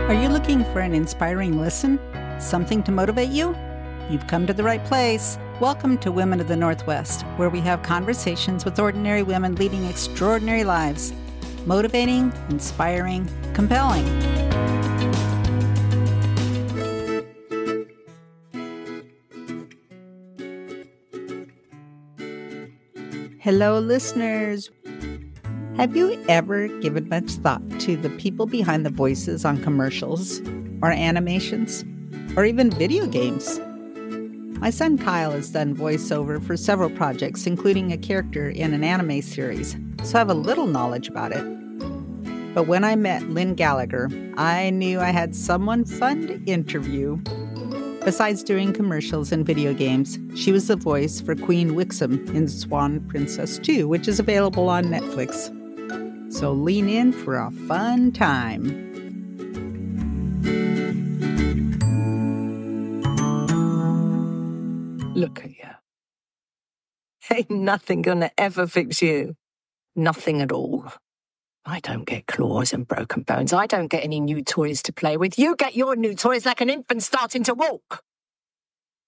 Are you looking for an inspiring listen? Something to motivate you? You've come to the right place. Welcome to Women of the Northwest, where we have conversations with ordinary women leading extraordinary lives. Motivating, inspiring, compelling. Hello, listeners. Have you ever given much thought to the people behind the voices on commercials or animations or even video games? My son Kyle has done voiceover for several projects, including a character in an anime series, so I have a little knowledge about it. But when I met Lin Gallagher, I knew I had someone fun to interview. Besides doing commercials and video games, she was the voice for Queen Wixom in Swan Princess 2, which is available on Netflix. So lean in for a fun time. Look at you. Ain't nothing gonna ever fix you. Nothing at all. I don't get claws and broken bones. I don't get any new toys to play with. You get your new toys like an infant starting to walk.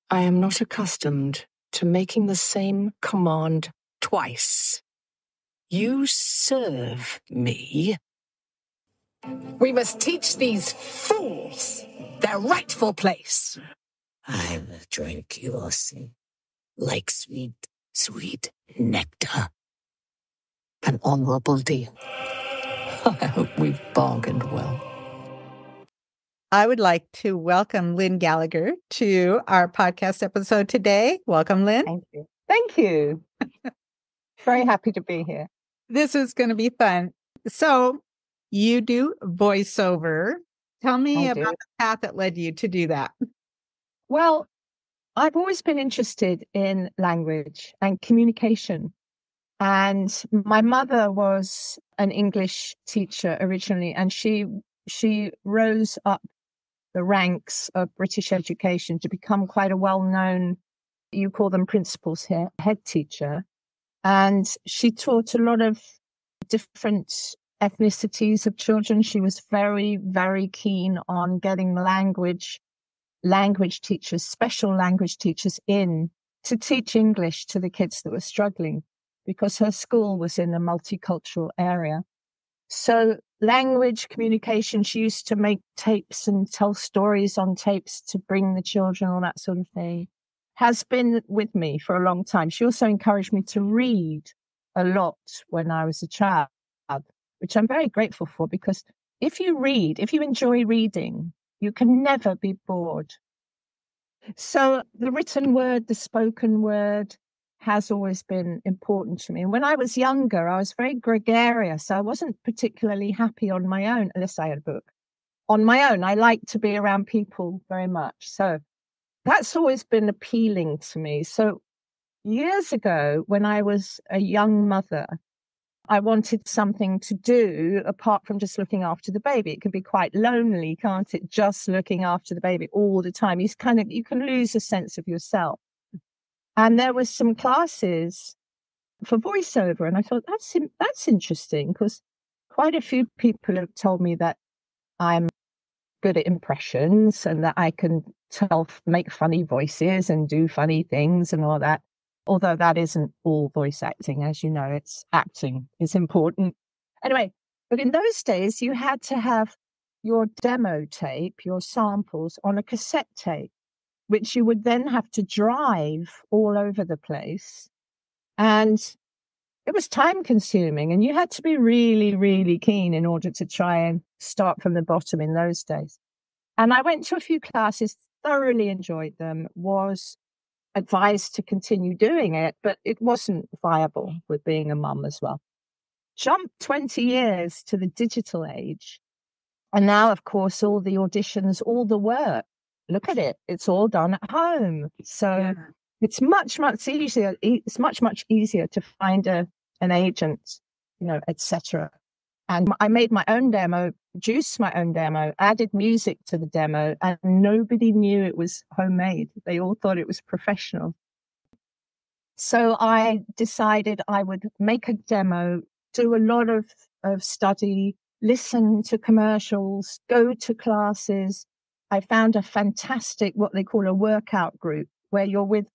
I am not accustomed to making the same command twice. You serve me. We must teach these fools their rightful place. I will drink yours like sweet, sweet nectar. An honourable deal. I hope we've bargained well. I would like to welcome Lin Gallagher to our podcast episode today. Welcome, Lynn. Thank you. Thank you. Very happy to be here. This is going to be fun. So you do voiceover. Tell me about the path that led you to do that. Well, I've always been interested in language and communication. And my mother was an English teacher originally, and she rose up the ranks of British education to become quite a well-known, you call them principals here, head teacher. And she taught a lot of different ethnicities of children. She was very, very keen on getting language teachers, special language teachers in to teach English to the kids that were struggling, because her school was in a multicultural area. So language communication, she used to make tapes and tell stories on tapes to bring the children, all that sort of thing, has been with me for a long time. She also encouraged me to read a lot when I was a child, which I'm very grateful for, because if you enjoy reading, you can never be bored. So the written word, the spoken word has always been important to me. And when I was younger, I was very gregarious. I wasn't particularly happy on my own, unless I had a book. On my own, I liked to be around people very much. So that's always been appealing to me. So years ago, when I was a young mother, I wanted something to do apart from just looking after the baby. It can be quite lonely, can't it? Just looking after the baby all the time. You can lose a sense of yourself. And there was some classes for voiceover, and I thought that's interesting, because quite a few people have told me that I'm good at impressions and that I can make funny voices and do funny things and all that. Although that isn't all voice acting, as you know, it's acting is important. Anyway, but in those days, you had to have your demo tape, your samples on a cassette tape, which you would then have to drive all over the place. And it was time consuming, and you had to be really, really keen in order to try and start from the bottom in those days. And I went to a few classes, thoroughly enjoyed them, was advised to continue doing it, but it wasn't viable with being a mum as well. Jump 20 years to the digital age. And now, of course, all the auditions, all the work, look at it, it's all done at home. So it's much, much easier. It's much, much easier to find an agent, etc. And I made my own demo, produced my own demo, added music to the demo, and nobody knew it was homemade. They all thought it was professional. So I decided I would make a demo, do a lot of study, listen to commercials, go to classes. I found a fantastic, what they call a workout group, where you're with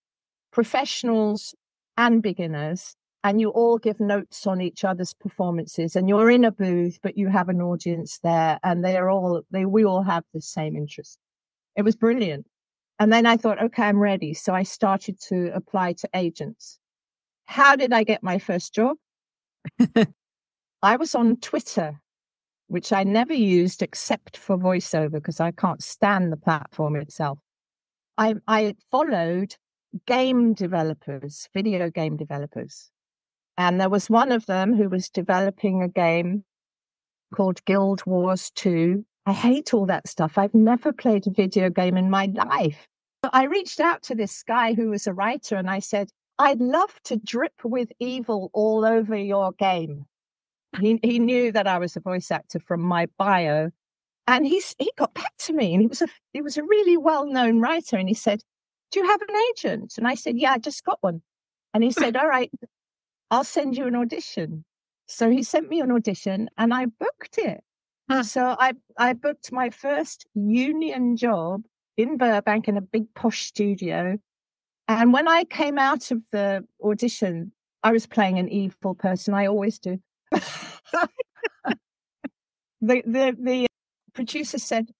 professionals and beginners, and you all give notes on each other's performances, and you're in a booth, but you have an audience there, and we all have the same interest. It was brilliant. And then I thought, okay, I'm ready. So I started to apply to agents. How did I get my first job? I was on Twitter, which I never used except for voiceover because I can't stand the platform itself. I followed game developers, video game developers. And there was one of them who was developing a game called Guild Wars 2. I hate all that stuff. I've never played a video game in my life. But I reached out to this guy who was a writer and I said, I'd love to drip with evil all over your game. He knew that I was a voice actor from my bio. And he got back to me, and he was a really well-known writer. And he said, do you have an agent? And I said, yeah, I just got one. And he said, all right, I'll send you an audition. So he sent me an audition and I booked it. So I booked my first union job in Burbank in a big posh studio. And when I came out of the audition, I was playing an evil person. I always do. The producer said,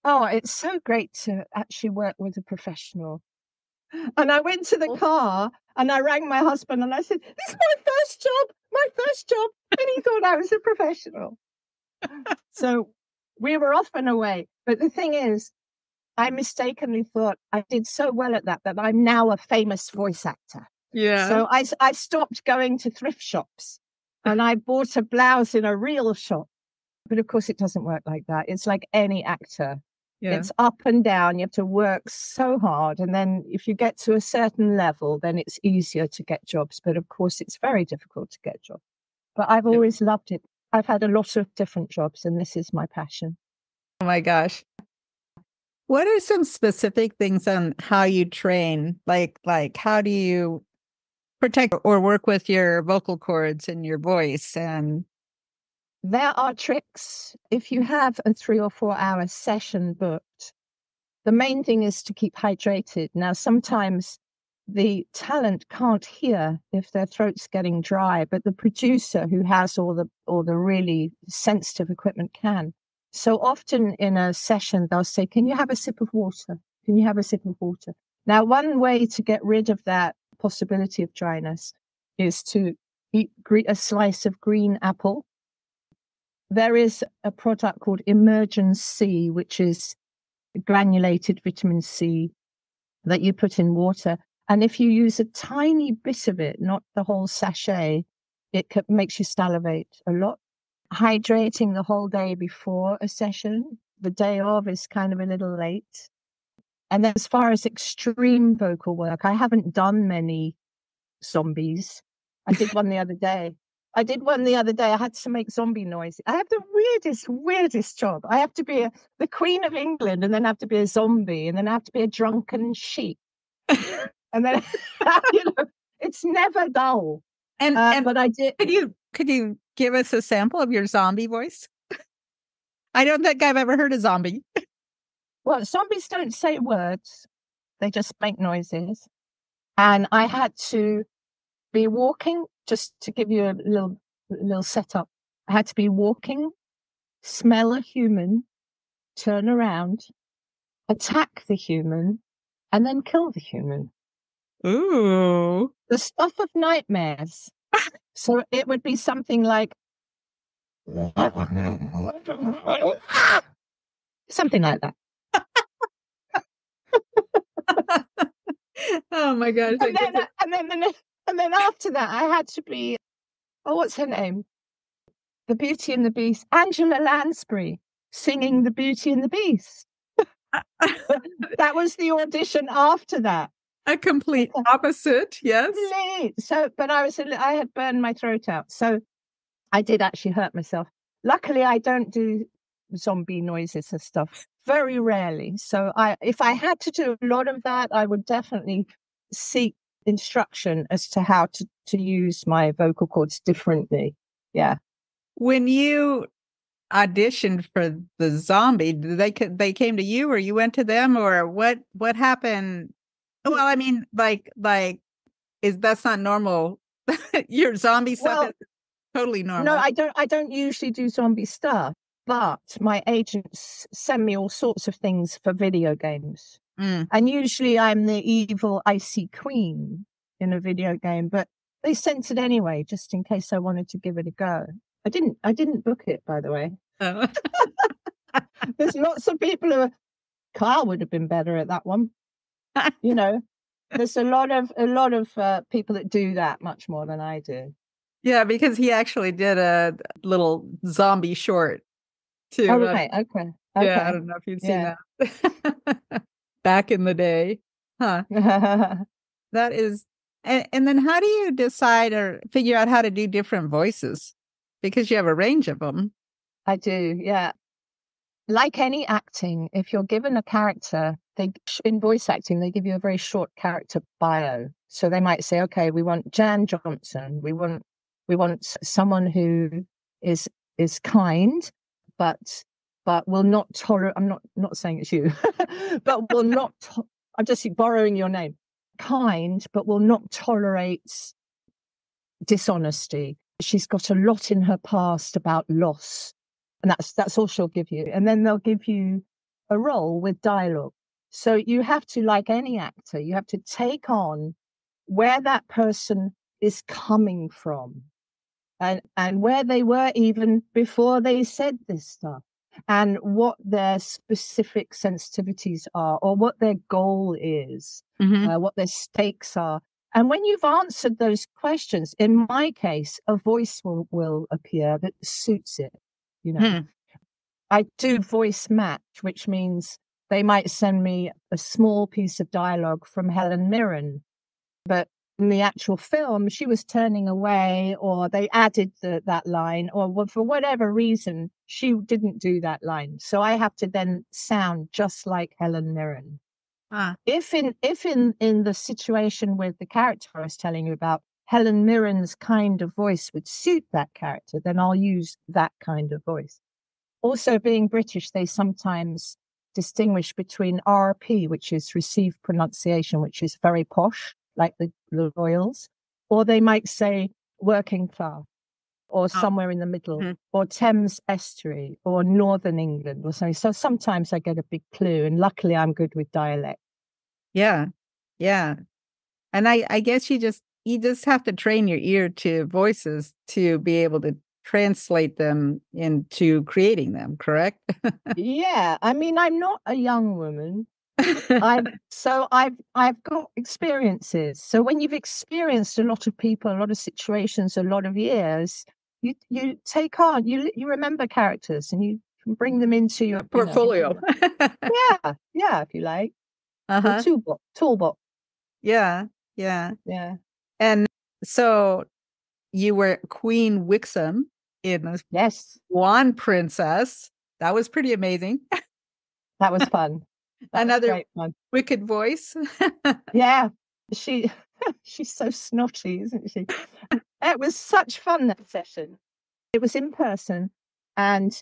oh, it's so great to actually work with a professional. And I went to the car and I rang my husband and I said, this is my first job. And he thought I was a professional. So we were off and away. But the thing is, I mistakenly thought I did so well at that I'm now a famous voice actor. Yeah. So I stopped going to thrift shops and I bought a blouse in a real shop. But of course, it doesn't work like that. It's like any actor. Yeah. It's up and down. You have to work so hard. And then if you get to a certain level, then it's easier to get jobs. But of course, it's very difficult to get jobs. But I've always loved it. I've had a lot of different jobs, and this is my passion. Oh, my gosh. What are some specific things on how you train? Like how do you protect or work with your vocal cords and your voice? And there are tricks. If you have a 3 or 4 hour session booked, the main thing is to keep hydrated. Now, sometimes the talent can't hear if their throat's getting dry, but the producer who has all the really sensitive equipment can. So often in a session, they'll say, can you have a sip of water? Can you have a sip of water? Now, one way to get rid of that possibility of dryness is to eat a slice of green apple. There is a product called Emergence C, which is granulated vitamin C that you put in water. And if you use a tiny bit of it, not the whole sachet, it makes you salivate a lot. Hydrating the whole day before a session. The day of is kind of a little late. And then as far as extreme vocal work, I haven't done many zombies. I did one the other day. I had to make zombie noise. I have the weirdest job. I have to be the Queen of England and then have to be a zombie and then I have to be a drunken sheep. And then, it's never dull. But I did. Could you give us a sample of your zombie voice? I don't think I've ever heard a zombie. Well, zombies don't say words. They just make noises. And I had to be walking, just to give you a little setup. I had to be walking, smell a human, turn around, attack the human, and then kill the human. Ooh. The stuff of nightmares. So it would be something like something like that. Oh my gosh. And then after that, I had to be, what's her name? The Beauty and the Beast. Angela Lansbury singing The Beauty and the Beast. That was the audition after that. A complete opposite, yes. So, but I had burned my throat out. So I did actually hurt myself. Luckily, I don't do zombie noises and stuff. Very rarely. So if I had to do a lot of that, I would definitely seek instruction as to how to use my vocal cords differently. Yeah. When you auditioned for the zombie, did they came to you or you went to them, or what happened? Well, I mean, is that's not normal. Your zombie stuff Well, is totally no, normal. I don't usually do zombie stuff, but my agents send me all sorts of things for video games. Mm. And usually I'm the evil icy queen in a video game, but they sent it anyway, just in case I wanted to give it a go. I didn't book it, by the way. Oh. There's lots of people who Kyle would have been better at that one. You know, there's a lot of people that do that much more than I do. Yeah, because he actually did a little zombie short too. Oh, right. Okay. Yeah, I don't know if you've seen that. Back in the day. Huh. That is, and then how do you decide or figure out how to do different voices? Because you have a range of them. I do, yeah. Like any acting, if you're given a character, in voice acting, they give you a very short character bio. So they might say, okay, we want Jan Johnson. We want someone who is kind, but will not tolerate. I'm not saying it's you, but will not. I'm just borrowing your name. Kind, but will not tolerate dishonesty. She's got a lot in her past about loss, and that's all she'll give you. And then they'll give you a role with dialogue. So you have to, like any actor, you have to take on where that person is coming from, and where they were even before they said this stuff, and what their specific sensitivities are, or what their goal is, what their stakes are. And when you've answered those questions, in my case, a voice will appear that suits it. You know, I do voice match, which means they might send me a small piece of dialogue from Helen Mirren, but in the actual film, she was turning away, or they added that line, or for whatever reason, she didn't do that line. So I have to then sound just like Helen Mirren. If in the situation with the character I was telling you about, Helen Mirren's kind of voice would suit that character, then I'll use that kind of voice. Also, being British, they sometimes distinguish between RP, which is received pronunciation, which is very posh, like the Royals, or they might say working class, or somewhere in the middle, or Thames Estuary, or Northern England, or something. So sometimes I get a big clue, and luckily I'm good with dialect. Yeah. Yeah. And I guess you just have to train your ear to voices to be able to translate them into creating them, correct? Yeah. I mean, I'm not a young woman. I've got experiences. So when you've experienced a lot of people, a lot of situations, a lot of years, you take on, you remember characters, and you can bring them into your portfolio. Yeah, if you like. Or toolbox. Yeah. And so you were Queen Wixom in Swan Princess. That was pretty amazing. That was fun. Another wicked voice. Yeah. She's so snotty, isn't she? It was such fun, that session. It was in person. And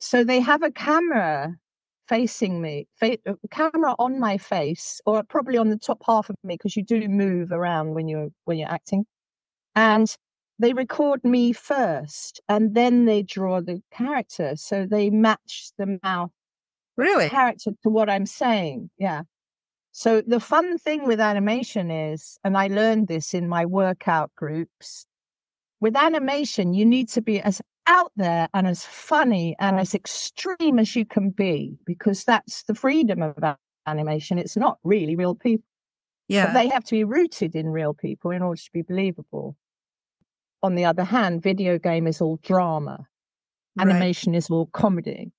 so they have a camera facing me, a camera on my face, or probably on the top half of me, because you do move around when you're acting. And they record me first, and then they draw the character. So they match the mouth character to what I'm saying. Yeah. So the fun thing with animation is, and I learned this in my workout groups, with animation, you need to be as out there and as funny and as extreme as you can be, because that's the freedom of animation. It's not really real people. Yeah. But they have to be rooted in real people in order to be believable. On the other hand, video game is all drama. Animation is all comedy.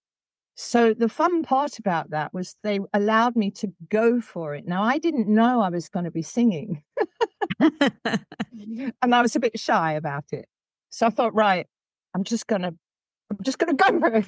So the fun part about that was they allowed me to go for it. Now, I didn't know I was going to be singing. And I was a bit shy about it. So I thought, right, I'm just going to go for it.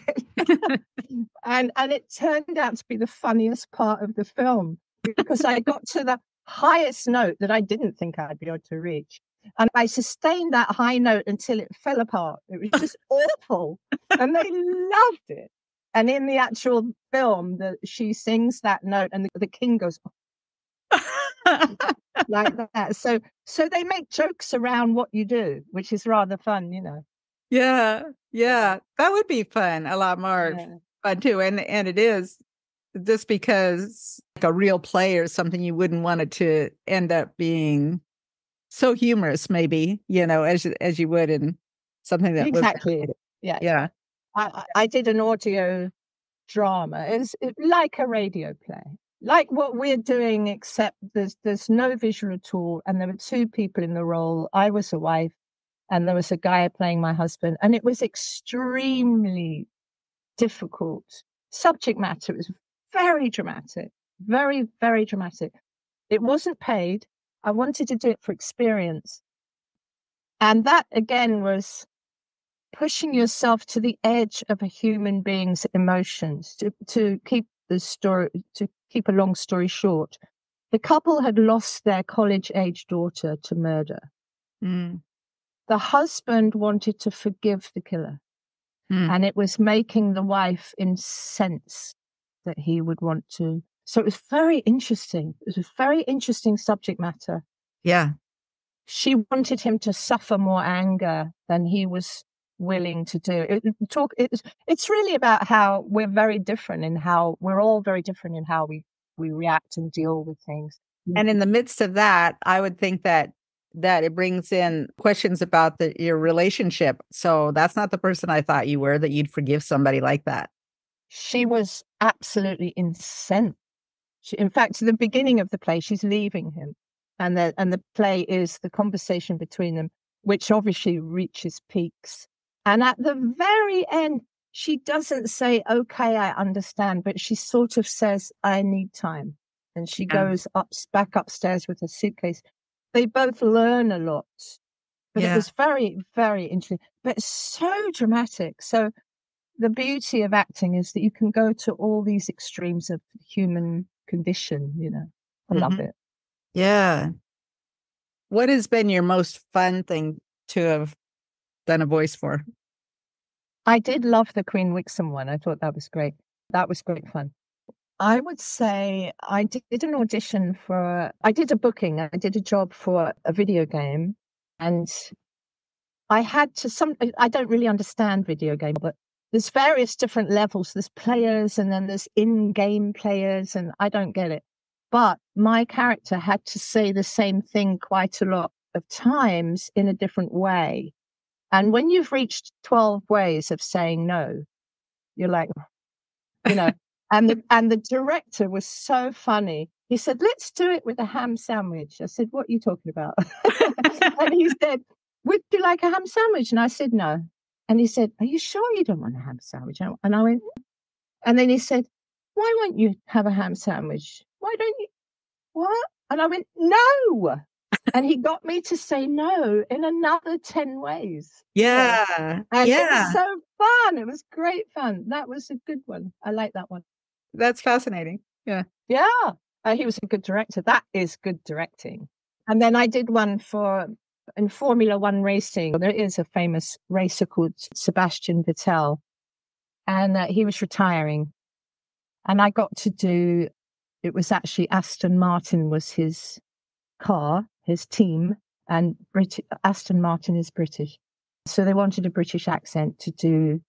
and it turned out to be the funniest part of the film, because I got to the highest note that I didn't think I'd be able to reach. And I sustained that high note until it fell apart. It was just awful. And they loved it. And in the actual film, she sings that note and the king goes like that. So they make jokes around what you do, which is rather fun, you know. Yeah. Yeah. That would be fun. A lot more fun too. And it is just because like a real play or something, you wouldn't want it to end up being so humorous, maybe, you know, as you would in something that exactly. was. Yeah. I did an audio drama. It's like a radio play, like what we're doing, except there's no visual at all. And there were two people in the role. I was a wife, and there was a guy playing my husband, and it was extremely difficult subject matter. It was very dramatic, very, very dramatic. It wasn't paid. I wanted to do it for experience. And that, again, was pushing yourself to the edge of a human being's emotions to keep a long story short. The couple had lost their college-age daughter to murder. Mm. The husband wanted to forgive the killer. And it was making the wife incense that he would want to. So it was very interesting. It was a very interesting subject matter. Yeah. She wanted him to suffer more anger than he was willing to do. It's really about how we're very different in how we're all very different in how we react and deal with things. And in the midst of that, I would think that it brings in questions about your relationship. So that's not the person I thought you were, that you'd forgive somebody like that. She was absolutely incensed. In fact, at the beginning of the play, she's leaving him. And the play is the conversation between them, which obviously reaches peaks. And at the very end, she doesn't say, okay, I understand, but she sort of says, I need time. And she goes back upstairs with her suitcase. They both learn a lot. But it was very, very interesting, but so dramatic. So the beauty of acting is that you can go to all these extremes of human condition, you know. I love it. Yeah. What has been your most fun thing to have done a voice for? I did love the Queen Wixom one. I thought that was great. That was great fun. I would say I did an audition I did a booking. I did a job for a video game, and I had to I don't really understand video game, but there's various different levels. There's players, and then there's in-game players, and I don't get it. But my character had to say the same thing quite a lot of times in a different way. And when you've reached 12 ways of saying no, you're like, you know, and the director was so funny. He said, let's do it with a ham sandwich. I said, what are you talking about? And he said, would you like a ham sandwich? And I said, no. And he said, are you sure you don't want a ham sandwich? And I went, and then he said, why won't you have a ham sandwich? Why don't you? What? And I went, no. And he got me to say no in another 10 ways. Yeah. And it was so fun. It was great fun. That was a good one. I like that one. That's fascinating. Yeah. Yeah. He was a good director. That is good directing. And then I did one in Formula One racing. There is a famous racer called Sebastian Vettel, and he was retiring. And I got to do, it was actually Aston Martin was his car, his team, and Aston Martin is British. So they wanted a British accent to do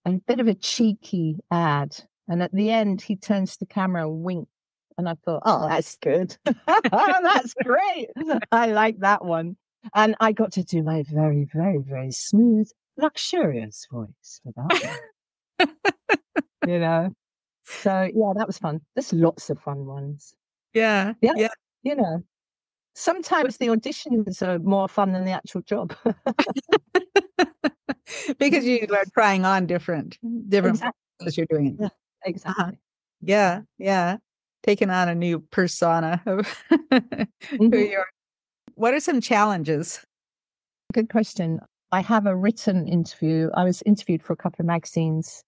a bit of a cheeky ad. And at the end, he turns to the camera and winks. And I thought, oh, that's good. That's great. I like that one. And I got to do my very, very, very smooth, luxurious voice for that one. You know? So, yeah, that was fun. There's lots of fun ones. Yeah. You know, sometimes the auditions are more fun than the actual job. Because you are trying on different Exactly. as you're doing it. Yeah, exactly. Yeah. Taking on a new persona of who you are. What are some challenges? Good question. I have a written interview. I was interviewed for a couple of magazines,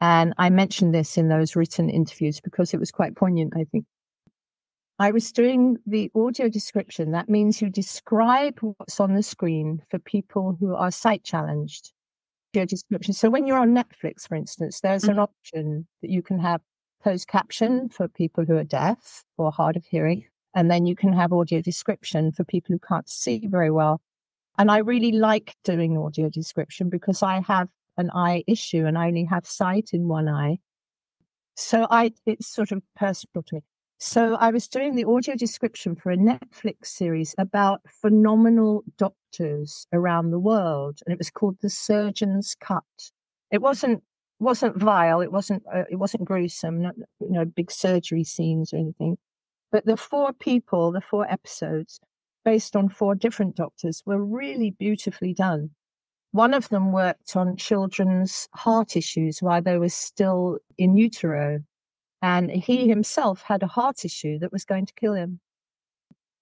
and I mentioned this in those written interviews because it was quite poignant, I think. I was doing the audio description. That means you describe what's on the screen for people who are sight challenged. Audio description. So when you're on Netflix, for instance, there's an option that you can have closed caption for people who are deaf or hard of hearing. And then you can have audio description for people who can't see very well. And I really like doing audio description because I have an eye issue and I only have sight in one eye. So it's sort of personal to me. So I was doing the audio description for a Netflix series about phenomenal doctors around the world. And it was called The Surgeon's Cut. It wasn't vile. It wasn't gruesome, not big surgery scenes or anything. But the four episodes based on four different doctors were really beautifully done. One of them worked on children's heart issues while they were still in utero. And he himself had a heart issue that was going to kill him.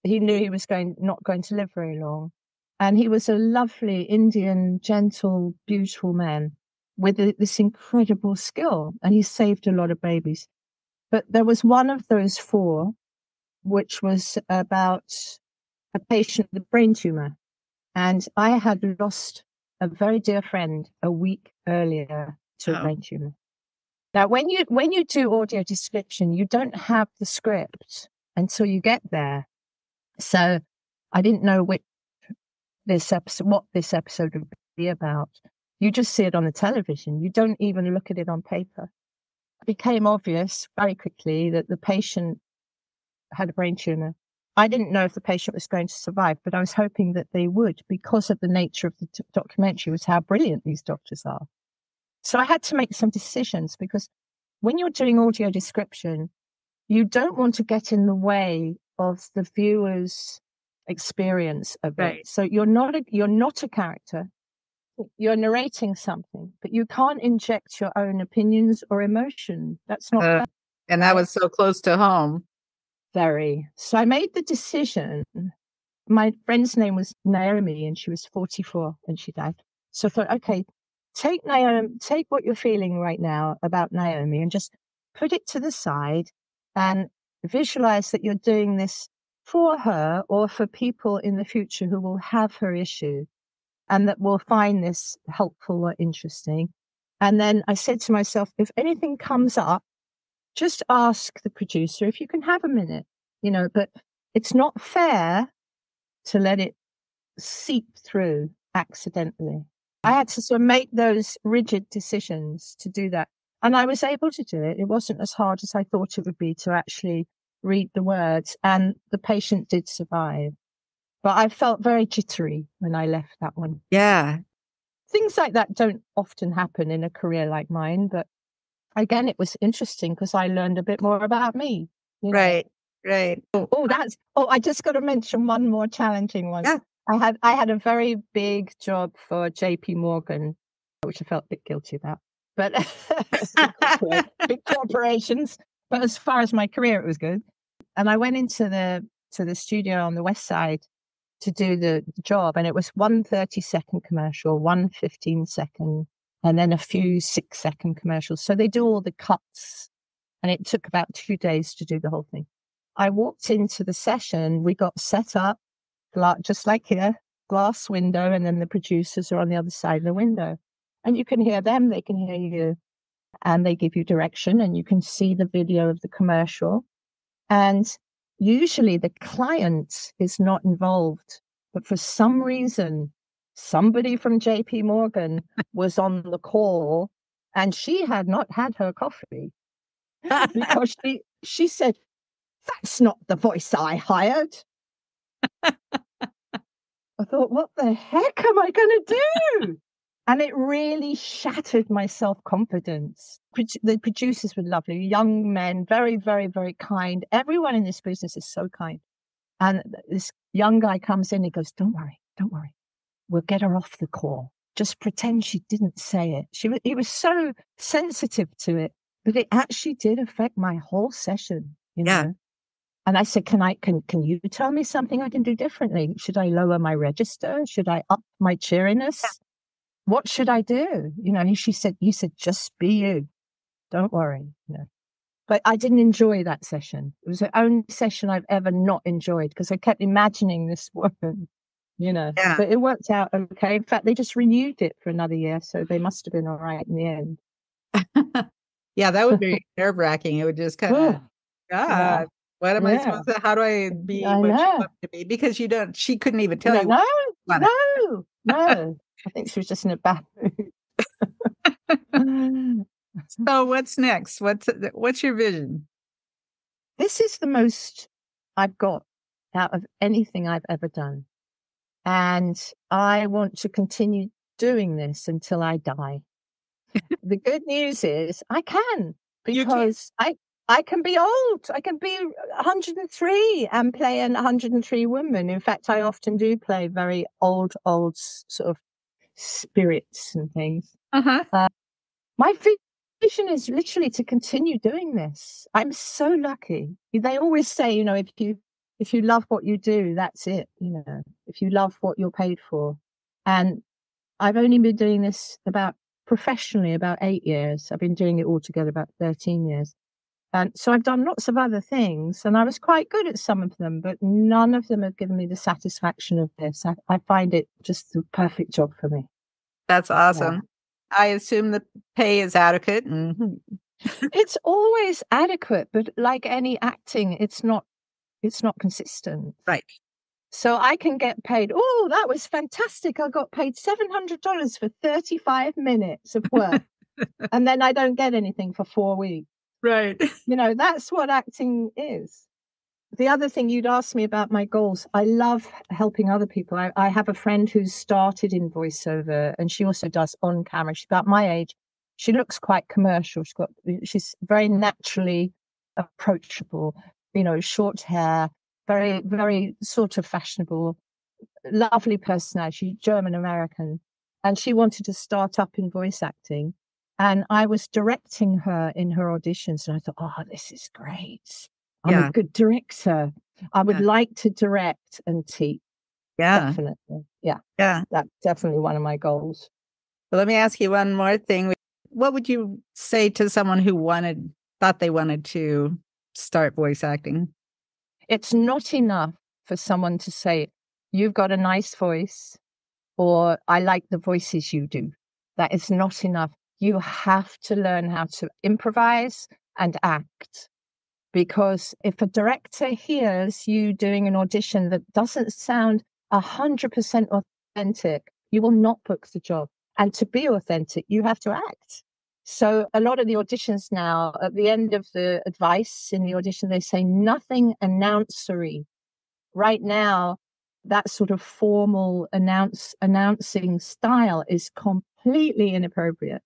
He knew he was not going to live very long. And he was a lovely Indian, gentle, beautiful man with this incredible skill. And he saved a lot of babies. But there was one of those four, which was about a patient with a brain tumor. And I had lost a very dear friend a week earlier to a brain tumor. Now, when you do audio description, you don't have the script until you get there. So I didn't know what this episode would be about. You just see it on the television. You don't even look at it on paper. It became obvious very quickly that the patient had a brain tumor. I didn't know if the patient was going to survive, but I was hoping that they would because of the nature of the documentary was how brilliant these doctors are. So I had to make some decisions because when you're doing audio description, you don't want to get in the way of the viewer's experience of it. So you're not a character. You're narrating something, but you can't inject your own opinions or emotion. That's not fair. And that was so close to home. Very. So I made the decision. My friend's name was Naomi, and she was 44 when she died. So I thought, okay, take what you're feeling right now about Naomi and just put it to the side and visualize that you're doing this for her or for people in the future who will have her issue and that will find this helpful or interesting. And then I said to myself, if anything comes up, just ask the producer if you can have a minute, but it's not fair to let it seep through accidentally. I had to sort of make those rigid decisions to do that. And I was able to do it. It wasn't as hard as I thought it would be to actually read the words. And the patient did survive. But I felt very jittery when I left that one. Yeah. Things like that don't often happen in a career like mine. But again, it was interesting because I learned a bit more about me. Right. I just got to mention one more challenging one. Yeah. I had a very big job for JP Morgan, which I felt a bit guilty about, but big corporations. But as far as my career, it was good. And I went into the studio on the West Side to do the job, and it was 1 30-second commercial, 1 15-second, and then a few 6-second commercials. So they do all the cuts, and it took about 2 days to do the whole thing. I walked into the session, we got set up, just like here, glass window, and then the producers are on the other side of the window. And you can hear them, they can hear you, and they give you direction, and you can see the video of the commercial. And usually the client is not involved, but for some reason, somebody from JP Morgan was on the call, and she had not had her coffee because she said, "That's not the voice I hired." I thought, what the heck am I going to do? And it really shattered my self-confidence. The producers were lovely, young men, very, very, very kind. Everyone in this business is so kind. And this young guy comes in, he goes, don't worry. We'll get her off the call. Just pretend she didn't say it. He was so sensitive to it, but it actually did affect my whole session, you know. And I said, can you tell me something I can do differently? Should I lower my register? Should I up my cheeriness? What should I do? You said, just be you. Don't worry. But I didn't enjoy that session. It was the only session I've ever not enjoyed because I kept imagining this woman, Yeah. But it worked out okay. In fact, they just renewed it for another year, so they must have been all right in the end. Yeah, that would be nerve-wracking. It would just kind of, Yeah, God, what am I yeah. supposed to, how do I be I what she know. wants me to be? Because she couldn't even tell No, you no, what she wanted. no. I think she was just in a bad mood. So what's next? What's your vision? This is the most I've got out of anything I've ever done. And I want to continue doing this until I die. The good news is I can, You can. because I can be old. I can be 103 and play an 103 woman. In fact, I often do play very old sort of spirits and things. Uh-huh. My vision is literally to continue doing this. I'm so lucky. They always say, if you love what you do, that's it. If you love what you're paid for. And I've only been doing this professionally about 8 years. I've been doing it altogether about 13 years. And so I've done lots of other things, and I was quite good at some of them, but none of them have given me the satisfaction of this. I find it just the perfect job for me. That's awesome. Yeah. I assume the pay is adequate. It's always adequate, but like any acting, it's not consistent. Right. So I can get paid. Oh, that was fantastic. I got paid $700 for 35 minutes of work. And then I don't get anything for 4 weeks. Right. That's what acting is. The other thing you'd asked me about my goals. I love helping other people. I have a friend who's started in voiceover, and she also does on camera. She's about my age. She looks quite commercial. She's very naturally approachable, short hair, very, very sort of fashionable, lovely personality, German American. And she wanted to start up in voice acting. And I was directing her in her auditions. And I thought, oh, this is great. I'm a good director. I would like to direct and teach. Yeah. Definitely. Yeah. Yeah. That's definitely one of my goals. Well, let me ask you one more thing. What would you say to someone who thought they wanted to start voice acting? It's not enough for someone to say, you've got a nice voice, or I like the voices you do. That is not enough. You have to learn how to improvise and act. Because if a director hears you doing an audition that doesn't sound 100% authentic, you will not book the job. And to be authentic, you have to act. So a lot of the auditions now, at the end of the advice in the audition, they say nothing announcery. Right now, that sort of formal announcing style is completely inappropriate.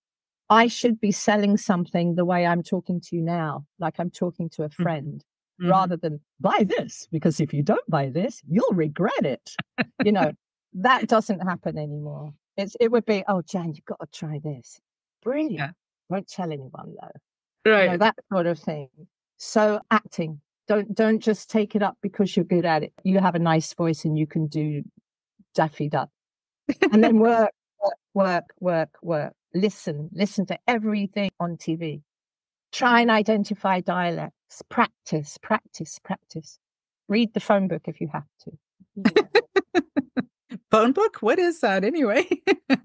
I should be selling something the way I'm talking to you now, like I'm talking to a friend, rather than buy this, because if you don't buy this, you'll regret it. That doesn't happen anymore. It would be, oh, Jan, you've got to try this. Brilliant. Yeah. Won't tell anyone though. Right. That sort of thing. So acting, don't just take it up because you're good at it. You have a nice voice and you can do Daffy Duck. And then work. Listen to everything on TV. Try and identify dialects. Practice. Read the phone book if you have to. Phone book? What is that anyway?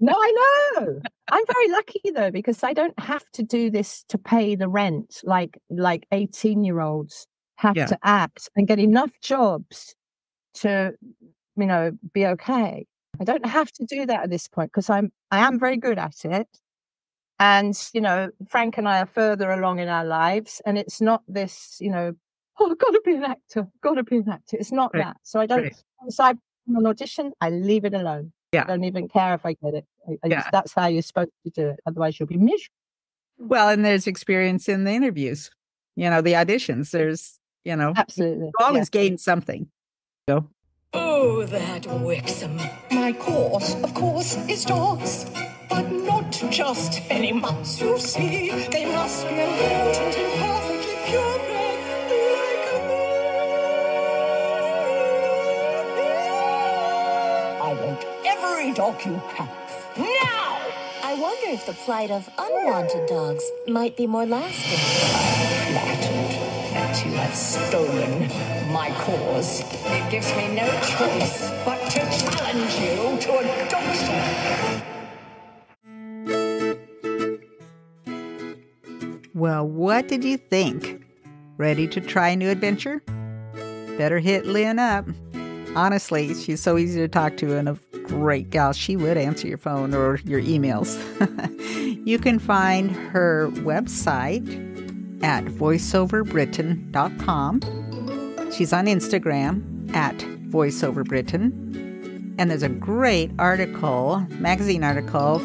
No, I know. I'm very lucky though, because I don't have to do this to pay the rent like 18-year-olds have to act and get enough jobs to, be okay. I don't have to do that at this point because I am very good at it. And, Frank and I are further along in our lives, and it's not this, I've got to be an actor. It's not that. So I don't decide on an audition, I leave it alone. Yeah. I don't even care if I get it. That's how you're supposed to do it. Otherwise you'll be miserable. Well, and there's experience in the interviews, the auditions. There's, absolutely. You always gain something. Go. Oh, that Wixom. My course, of course, is dogs. But not just any mouse, you see. They must be important and perfectly purebred, like me. I want every dog you have. Now! I wonder if the plight of unwanted dogs might be more lasting. Flat I've stolen my cause, it gives me no choice but to challenge you to a dog show. Well, what did you think? Ready to try a new adventure? Better hit Lynne up. Honestly, she's so easy to talk to and a great gal. She would answer your phone or your emails. You can find her website at voiceoverbritain.com. She's on Instagram at voiceoverbritain. And there's a great magazine article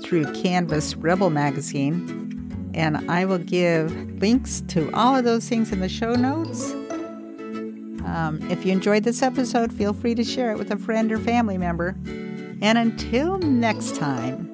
through Canvas Rebel Magazine. And I will give links to all of those things in the show notes. If you enjoyed this episode, feel free to share it with a friend or family member. And until next time,